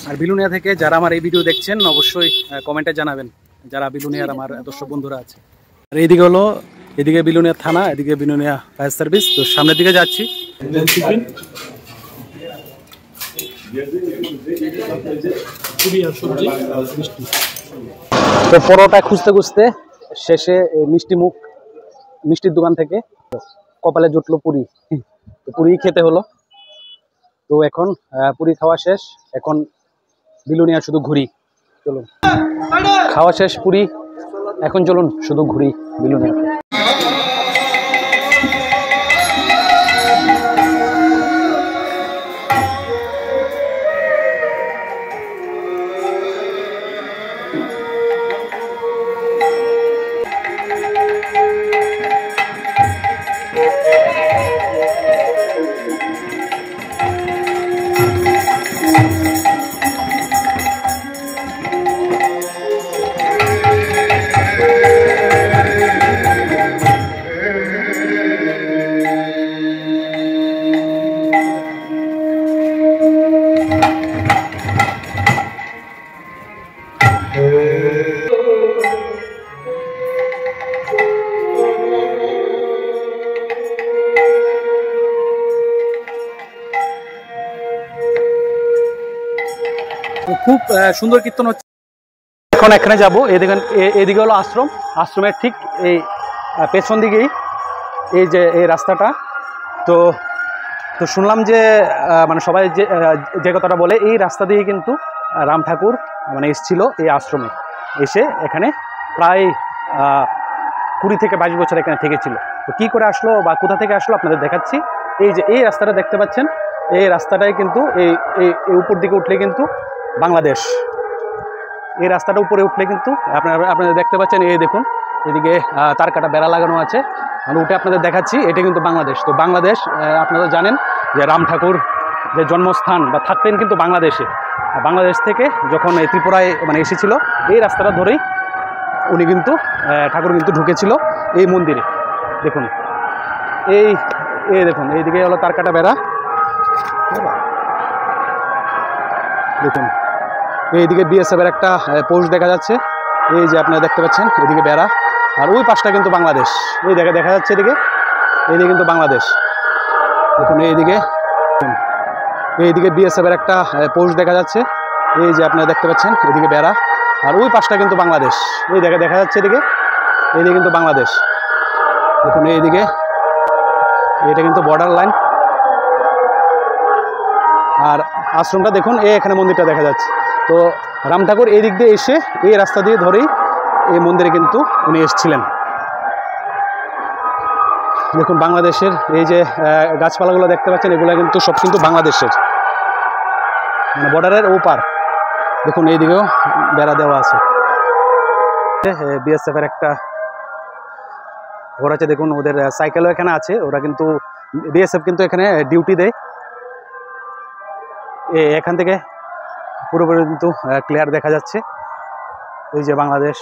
আর বিলুনিয়া থেকে যারা আমার এই ভিডিও দেখছেন অবশ্যই কমেন্টে জানাবেন যারা বিলুনিয়ার আমার দর্শক বন্ধুরা আছে। আর এইদিকে হলো এদিকে বিলুনিয়া থানা, এদিকে বিলুনিয়া ফায়ার সার্ভিস। তো সামনের দিকে যাচ্ছি। তো পরোটা খুঁজতে খুঁজতে শেষে মিষ্টির দোকান থেকে কপালে জুটলো পুরি। তো পুরি খেতে হলো। তো এখন পুরি খাওয়া শেষ, এখন বিলুনিয়া শুধু ঘুরি। চলুন, খাওয়া শেষ পুরি, এখন চলুন শুধু ঘুরি বিলুনিয়া। খুব সুন্দর কীর্তন হচ্ছে। এখন এখানে যাব, এদিকে হলো আশ্রম, আশ্রমের ঠিক এই পেছন দিকেই এই যে এই রাস্তাটা। তো তো শুনলাম যে মানে সবাই যে কথাটা বলে এই রাস্তা দিয়ে কিন্তু রাম ঠাকুর মানে এসেছিল এই আশ্রমে, এসে এখানে প্রায় 20 থেকে 22 বছর এখানে থেকেছিল। তো কী করে আসলো বা কোথা থেকে আসলো আপনাদের দেখাচ্ছি। এই যে এই রাস্তাটা দেখতে পাচ্ছেন, এই রাস্তাটাই কিন্তু এই উপর দিকে উঠলে কিন্তু বাংলাদেশ। এই রাস্তাটা উপরে উঠলে কিন্তু আপনারা দেখতে পাচ্ছেন, এই দেখুন এদিকে তার কাটা বেড়া লাগানো আছে, আমি উঠে আপনাদের দেখাচ্ছি, এটা কিন্তু বাংলাদেশ। তো বাংলাদেশ আপনারা জানেন যে রাম ঠাকুর যে জন্মস্থান বা থাকতেন কিন্তু বাংলাদেশে। বাংলাদেশ থেকে যখন এই ত্রিপুরায় মানে এসেছিল, এই রাস্তাটা ধরেই উনি কিন্তু ঠাকুর কিন্তু ঢুকেছিল এই মন্দিরে। দেখুন এই দেখুন এইদিকে হলো তার কাটা বেড়া, দেখুন এইদিকে বিএসএফের একটা পোস্ট দেখা যাচ্ছে, এই যে আপনারা দেখতে পাচ্ছেন এদিকে বেড়া, আর ওই পাশটা কিন্তু বাংলাদেশ। এই দেখা যাচ্ছে এইদিকে কিন্তু বাংলাদেশ। দেখুন এইদিকে বিএসএফের একটা পোস্ট দেখা যাচ্ছে, এই যে আপনারা দেখতে পাচ্ছেন এদিকে বেড়া, আর ওই পাশটা কিন্তু বাংলাদেশ। এই দেখা যাচ্ছে এদিকে কিন্তু বাংলাদেশ। দেখুন এইদিকে এটা কিন্তু বর্ডার লাইন। আর আশ্রমটা দেখুন, এখানে মন্দিরটা দেখা যাচ্ছে। তো রাম ঠাকুর এই দিক দিয়ে এসে এই রাস্তা দিয়ে ধরেই এই মন্দিরে কিন্তু উনি এসেছিলেন। দেখুন বাংলাদেশের এই যে গাছপালাগুলো দেখতে পাচ্ছেন, এগুলো কিন্তু সব কিন্তু বাংলাদেশের, মানে বর্ডারের ওপার। দেখুন এইদিকেও বেড়া দেওয়া আছে। বিএসএফের একটা ঘর আছে, দেখুন ওদের সাইকেলও এখানে আছে। ওরা কিন্তু বিএসএফ কিন্তু এখানে ডিউটি দেয়। এখান থেকে পুরোপুরি কিন্তু ক্লিয়ার দেখা যাচ্ছে এই যে বাংলাদেশ।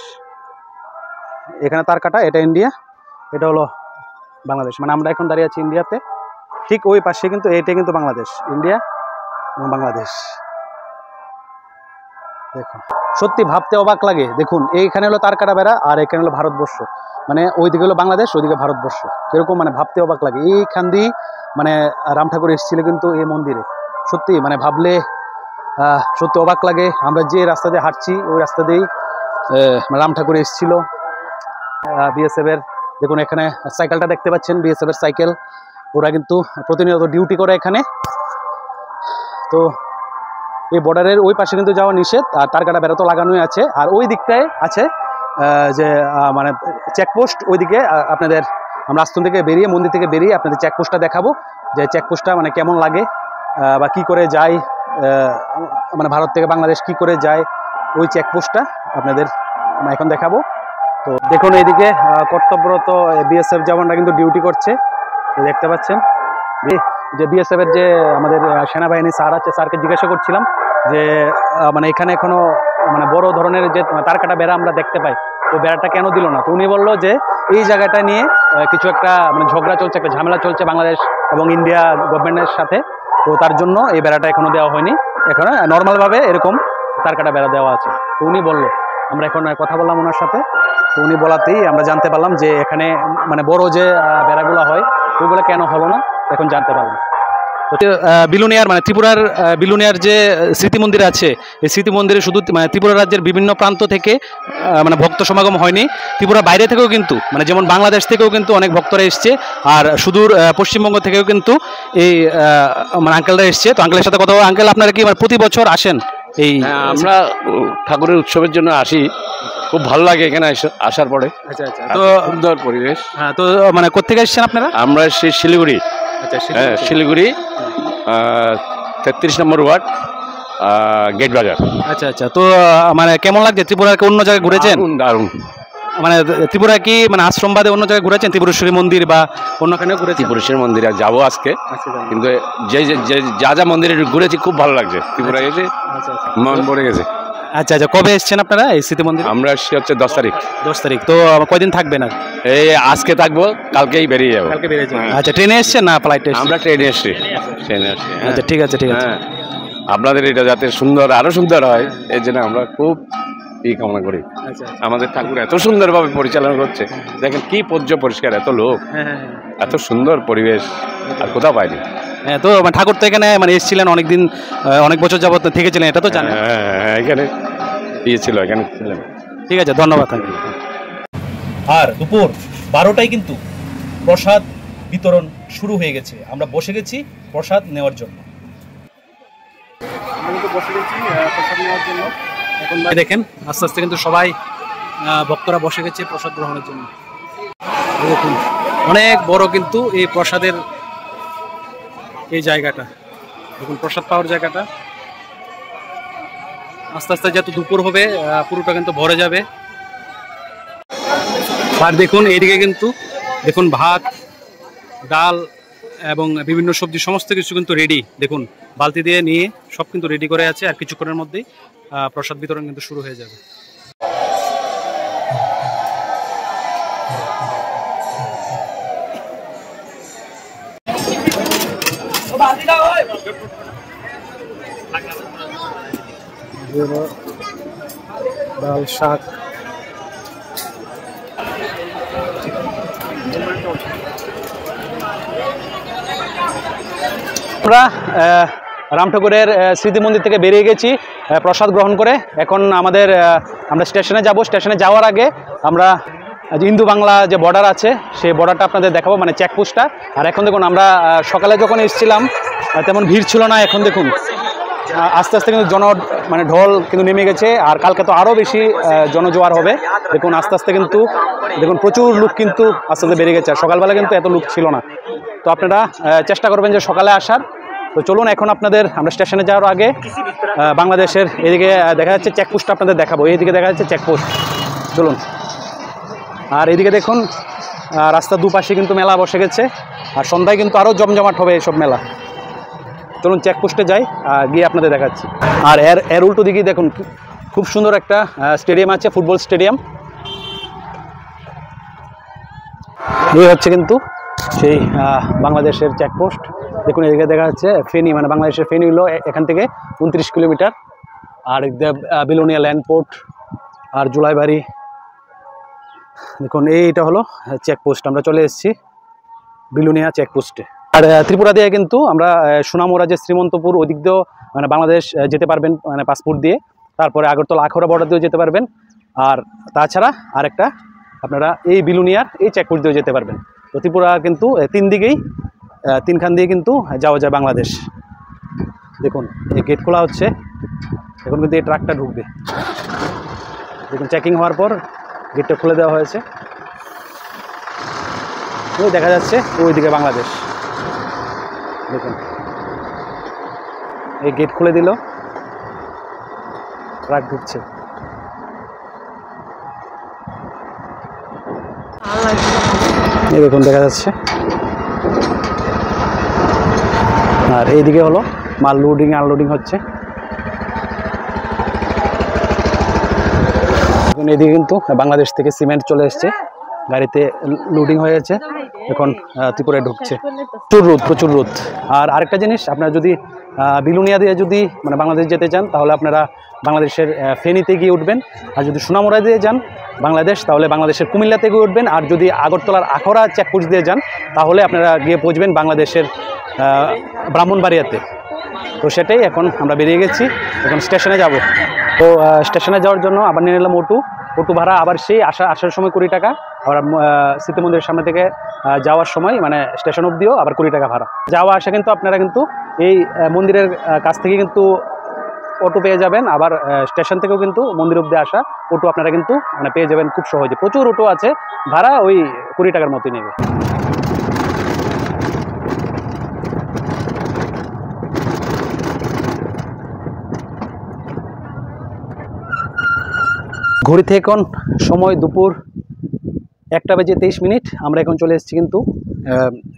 এখানে তার কাটা, এটা ইন্ডিয়া, এটা হলো বাংলাদেশ। মানে আমরা এখন দাঁড়িয়ে আছি ইন্ডিয়াতে, ঠিক ওই পাশে কিন্তু এইটাই কিন্তু বাংলাদেশ, ইন্ডিয়া এবং বাংলাদেশ। দেখুন সত্যি ভাবতে অবাক লাগে। দেখুন এইখানে হলো তার কাটা বেড়া, আর এখানে হলো ভারতবর্ষ, মানে ওইদিকে হলো বাংলাদেশ, ওইদিকে ভারতবর্ষ। কীরকম মানে ভাবতে অবাক লাগে। এইখান দিয়ে মানে রাম ঠাকুর এসেছিল কিন্তু এই মন্দিরে। সত্যি মানে ভাবলে সত্যি অবাক লাগে। আমরা যে রাস্তা দিয়ে হাঁটছি ওই রাস্তা দিয়েই রাম ঠাকুর এসেছিল। বিএসএফের দেখুন এখানে সাইকেলটা দেখতে পাচ্ছেন, বিএসএফের সাইকেল। ওরা কিন্তু প্রতিনিয়ত ডিউটি করে এখানে। তো এই বর্ডারের ওই পাশে কিন্তু যাওয়া নিষেধ, আর তার কাটা বেড়া তো লাগানোই আছে। আর ওই দিকটায় আছে যে মানে চেকপোস্ট, ওইদিকে আপনাদের আমরা আশ্রম থেকে বেরিয়ে, মন্দির থেকে বেরিয়ে আপনাদের চেকপোস্টটা দেখাবো, যে চেকপোস্টটা মানে কেমন লাগে বা কি করে যায়, মানে ভারত থেকে বাংলাদেশ কি করে যায়, ওই চেকপোস্টটা আপনাদের এখন দেখাবো। তো দেখুন এইদিকে কর্তব্যরত বিএসএফ জওয়ানরা কিন্তু ডিউটি করছে, দেখতে পাচ্ছেন। যে বিএসএফের যে আমাদের সেনাবাহিনী স্যার আছে, স্যারকে জিজ্ঞাসা করছিলাম যে মানে এখানে এখনও মানে বড় ধরনের যে তার কাটা বেড়া আমরা দেখতে পাই, তো বেড়াটা কেন দিল না? তো উনি বললো যে এই জায়গাটা নিয়ে কিছু একটা মানে ঝগড়া চলছে, একটা ঝামেলা চলছে বাংলাদেশ এবং ইন্ডিয়া গভর্নমেন্টের সাথে। তো তার জন্য এই বেড়াটা এখনও দেওয়া হয়নি, এখানে নর্মালভাবে এরকম তার কাটা বেড়া দেওয়া আছে। তো উনি বললো, আমরা এখন কথা বললাম ওনার সাথে, তো উনি বলাতেই আমরা জানতে পারলাম যে এখানে মানে বড় যে বেড়াগুলো হয় ওইগুলো কেন হলো না, এখন জানতে পারলাম। বিলুনিয়ার মানে ত্রিপুরার বিলুনিয়ার যে স্মৃতি মন্দির আছে, এই স্মৃতি মন্দিরে শুধু মানে ত্রিপুরা রাজ্যের বিভিন্ন প্রান্ত থেকে মানে ভক্ত সমাগম হয়নি, ত্রিপুরা বাইরে থেকেও কিন্তু মানে যেমন বাংলাদেশ থেকেও কিন্তু অনেক ভক্তরা এসছে, আর সুদূর পশ্চিমবঙ্গ থেকেও কিন্তু এই মানে আঙ্কেলরা এসছে। তো আঙ্কেলের সাথে কথা বলবো। আঙ্কেল, আপনারা কি মানে প্রতি বছর আসেন? এই আমরা ঠাকুরের উৎসবের জন্য আসি, খুব ভালো লাগে এখানে আসার পরে। আচ্ছা আচ্ছা, তো সুন্দর পরিবেশ। হ্যাঁ, তো মানে কোথেকে এসেছেন আপনারা? আমরা সেই শিলিগুড়ি, শিলিগুড়ি 33 নম্বর ওয়ার্ড, গেট বাজার। আচ্ছা আচ্ছা, তো মানে কেমন লাগছে ত্রিপুরার অন্য জায়গায় ঘুরেছেন? দারুণ। মানে ত্রিপুরা কি মানে আশ্রম বাদে অন্য জায়গায় ঘুরেছেন? ত্রিপুরেশ্বরী মন্দির বা অন্যখানেও ঘুরেছেন? ত্রিপুরেশ্বরী মন্দিরে যাবো আজকে, কিন্তু যা মন্দিরে ঘুরেছি খুব ভালো লাগছে। ত্রিপুরা এসে মন ভরে গেছে। আচ্ছা আচ্ছা, কবে এসছেন আপনারা এই স্মৃতি মন্দির? আমরা এসছি হচ্ছে 10 তারিখ। 10 তারিখ। তো কয়দিন থাকবেন? আর এই আজকে থাকবো, কালকেই বেরিয়ে যাবো। কালকে বেরিয়ে যাবেন? আচ্ছা, ট্রেনে এসছেন না ফ্লাইটে? আমরা ট্রেনে এসছি, ট্রেনে এসছি। আচ্ছা ঠিক আছে ঠিক আছে। আপনাদের এটা যাতে সুন্দর, আরো সুন্দর হয়, এই জন্য আমরা খুব কামনা করি। আমাদের ঠাকুর এত সুন্দরভাবে পরিচালনা করছে, দেখেন কি পরিষ্কার, এত লোক, এত সুন্দর পরিবেশ আর কোথাও পাইনি। হ্যাঁ, তো মানে ঠাকুর তো এখানে মানে এসেছিলেন অনেকদিন, অনেক বছর যাবত থেকেছিলেন, এটা তো জানেন। হ্যাঁ, এখানে ছিল, এখানে ছিলেন। ঠিক আছে, ধন্যবাদ থাকবে। আর দুপুর 12টায় কিন্তু প্রসাদ বিতরণ শুরু হয়ে গেছে, আমরা বসে গেছি প্রসাদ নেওয়ার জন্য। এখন দেখেন আস্তে আস্তে কিন্তু সবাই ভক্তরা বসে গেছে প্রসাদ গ্রহণের জন্য। দেখুন অনেক বড় কিন্তু এই প্রসাদের এই জায়গাটা, দেখুন প্রসাদ পাওয়ার জায়গাটা। আস্তে আস্তে যত দুপুর হবে পুরোটা কিন্তু ভরে যাবে। আর দেখুন এইদিকে কিন্তু দেখুন ভাত, ডাল এবং বিভিন্ন সবজি সমস্ত কিছু কিন্তু রেডি। দেখুন বালতি দিয়ে নিয়ে সব কিন্তু রেডি করে আছে, আর কিছুক্ষণের মধ্যেই প্রসাদ বিতরণ কিন্তু শুরু হয়ে যাবে। ডাল, শাক, আমরা রাম ঠাকুরের স্মৃতি মন্দির থেকে বেরিয়ে গেছি প্রসাদ গ্রহণ করে। এখন আমরা স্টেশনে যাব। স্টেশনে যাওয়ার আগে আমরা ইন্দু বাংলা যে বর্ডার আছে সেই বর্ডারটা আপনাদের দেখাবো, মানে চেকপোস্টটা। আর এখন দেখুন আমরা সকালে যখন এসেছিলাম তেমন ভিড় ছিল না, এখন দেখুন আস্তে আস্তে কিন্তু মানে ঢল কিন্তু নেমে গেছে। আর কালকে তো আরও বেশি জনজোয়ার হবে। দেখুন আস্তে আস্তে কিন্তু দেখুন প্রচুর লোক কিন্তু আস্তে আস্তে বেড়ে গেছে। আর সকালবেলা কিন্তু এত লোক ছিল না। তো আপনারা চেষ্টা করবেন যে সকালে আসার। তো চলুন এখন আমরা স্টেশনে যাওয়ার আগে বাংলাদেশের এদিকে দেখা যাচ্ছে চেকপোস্টটা আপনাদের দেখাবো। এইদিকে দেখা যাচ্ছে চেকপোস্ট, চলুন। আর এইদিকে দেখুন রাস্তার দুপাশে কিন্তু মেলা বসে গেছে, আর সন্ধ্যায় কিন্তু আরও জমজমাট হবে এইসব মেলা। চলুন চেকপোস্টে যাই, গিয়ে আপনাদের দেখাচ্ছি। আর এর উল্টো দিকে দেখুন খুব সুন্দর একটা স্টেডিয়াম আছে, ফুটবল স্টেডিয়াম। এই হচ্ছে কিন্তু সেই বাংলাদেশের চেকপোস্ট। দেখুন এদিকে দেখা যাচ্ছে ফেনী, মানে বাংলাদেশের ফেনী হলো এখান থেকে 29 কিলোমিটার। আর বিলোনিয়া ল্যান্ডপোর্ট আর জুলাইবাড়ি। দেখুন এইটা হলো চেকপোস্ট, আমরা চলে এসেছি বিলোনিয়া চেকপোস্টে। আর ত্রিপুরা দিয়ে কিন্তু আমরা সুনামুরা যে শ্রীমন্তপুর ওদিক দিয়েও মানে বাংলাদেশ যেতে পারবেন, মানে পাসপোর্ট দিয়ে। তারপরে আগরতলা আখাউড়া বর্ডার দিয়েও যেতে পারবেন। আর তাছাড়া আরেকটা আপনারা এই বিলোনিয়ার এই চেকপোস্ট দিয়েও যেতে পারবেন। তো ত্রিপুরা কিন্তু তিনখান দিয়ে কিন্তু যাওয়া যায় বাংলাদেশ। দেখুন এই গেট খোলা হচ্ছে, এখন কিন্তু এই ট্রাকটা ঢুকবে। দেখুন চেকিং হওয়ার পর গেটটা খুলে দেওয়া হয়েছে। ওই দেখা যাচ্ছে ওইদিকে বাংলাদেশ। দেখুন এই গেট খুলে দিল, ট্রাক ঢুকছে। এই দেখুন দেখা যাচ্ছে। আর এইদিকে হলো মাল লোডিং আনলোডিং হচ্ছে। এদিকে কিন্তু বাংলাদেশ থেকে সিমেন্ট চলে এসছে, গাড়িতে লোডিং হয়ে গেছে, এখন ত্রিপুরায় ঢুকছে। প্রচুর রোদ। আর আরেকটা জিনিস, আপনারা যদি বিলোনিয়া দিয়ে যদি মানে বাংলাদেশ যেতে চান তাহলে আপনারা বাংলাদেশের ফেনীতে গিয়ে উঠবেন। আর যদি সোনামুড়া দিয়ে যান বাংলাদেশ তাহলে বাংলাদেশের কুমিল্লা থেকে উঠবেন। আর যদি আগরতলার আখাউড়া চেকপোস্ট দিয়ে যান তাহলে আপনারা গিয়ে পৌঁছবেন বাংলাদেশের ব্রাহ্মণবাড়িয়াতে। তো সেটাই এখন আমরা বেরিয়ে গেছি, এখন স্টেশনে যাব। তো স্টেশনে যাওয়ার জন্য আবার নিয়ে নিলাম অটো ভাড়া। আবার সেই আসার সময় 20 টাকা, আবার স্মৃতি মন্দিরের সামনে থেকে যাওয়ার সময় মানে স্টেশন অবধিও আবার 20 টাকা ভাড়া। যাওয়া আসা কিন্তু আপনারা কিন্তু এই মন্দিরের কাছ থেকে কিন্তু অটো পেয়ে যাবেন। আবার স্টেশন থেকেও কিন্তু মন্দির অবধি আসা অটো আপনারা কিন্তু মানে পেয়ে যাবেন খুব সহজে। প্রচুর অটো আছে, ভাড়া ওই 20 টাকার মতোই নেবে। ঘড়িতে এখন সময় দুপুর 1:23। আমরা এখন চলে এসেছি কিন্তু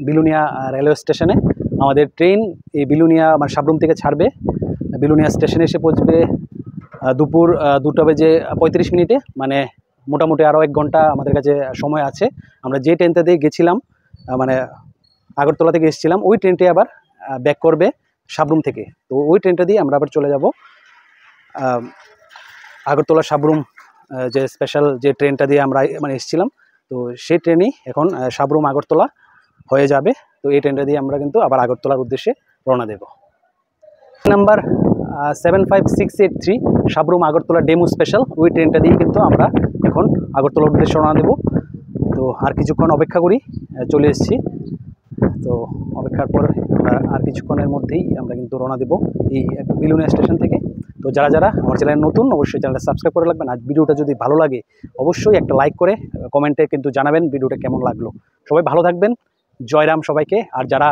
বিলোনিয়া রেলওয়ে স্টেশনে। আমাদের ট্রেন এই বিলোনিয়া মানে সাবরুম থেকে ছাড়বে, বিলোনিয়া স্টেশনে এসে পৌঁছবে দুপুর 2:35। মানে মোটামুটি আরও 1 ঘন্টা আমাদের কাছে সময় আছে। আমরা যে ট্রেনটা দিয়ে গেছিলাম মানে আগরতলা থেকে এসেছিলাম, ওই ট্রেনটি আবার ব্যাক করবে সাবরুম থেকে। তো ওই ট্রেনটা দিয়ে আমরা আবার চলে যাব আগরতলা সাবরুম, যে স্পেশাল যে ট্রেনটা দিয়ে আমরা মানে এসেছিলাম। তো সেই ট্রেনই এখন সাবরুম আগরতলা হয়ে যাবে। তো এই ট্রেনটা দিয়ে আমরা কিন্তু আবার আগরতলার উদ্দেশ্যে রওনা দেব। Number 75683 Sabroom Agartala demo special, ওই ট্রেনটা দিয়ে কিন্তু আমরা এখন আগরতলার উদ্দেশ্যে রওনা দেব। তো আর কিছুক্ষণ অপেক্ষা করি, চলে এসেছি। তো অপেক্ষার পর আমরা আর কিছুক্ষণের মধ্যেই আমরা কিন্তু রওনা দেব এই বিলুনিয়া স্টেশন থেকে। তো যারা যারা আমার চ্যানেল নতুন, অবশ্যই চ্যানেলটা সাবস্ক্রাইব করে রাখবেন। আর ভিডিওটা যদি ভালো লাগে অবশ্যই একটা লাইক করে কমেন্টে কিন্তু জানাবেন ভিডিওটা কেমন লাগলো। সবাই ভালো থাকবেন, জয়রাম সবাইকে। আর যারা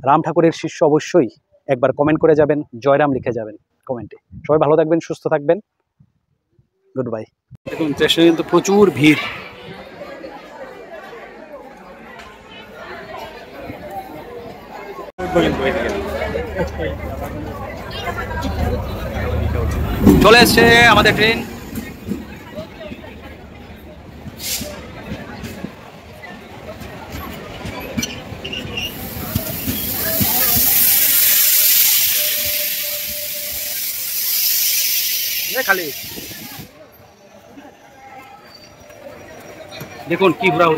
রাম ঠাকুরের শিষ্য অবশ্যই একবার কমেন্ট করে যাবেন, জয়রাম লিখে যাবেন কমেন্টে। সবাই ভালো থাকবেন, সুস্থ থাকবেন, গুড বাই। দেখুন স্টেশনে কিন্তু প্রচুর ভিড়। চলে এসছে আমাদের ট্রেন। খালি দেখুন কি ঘোরাঘুরি।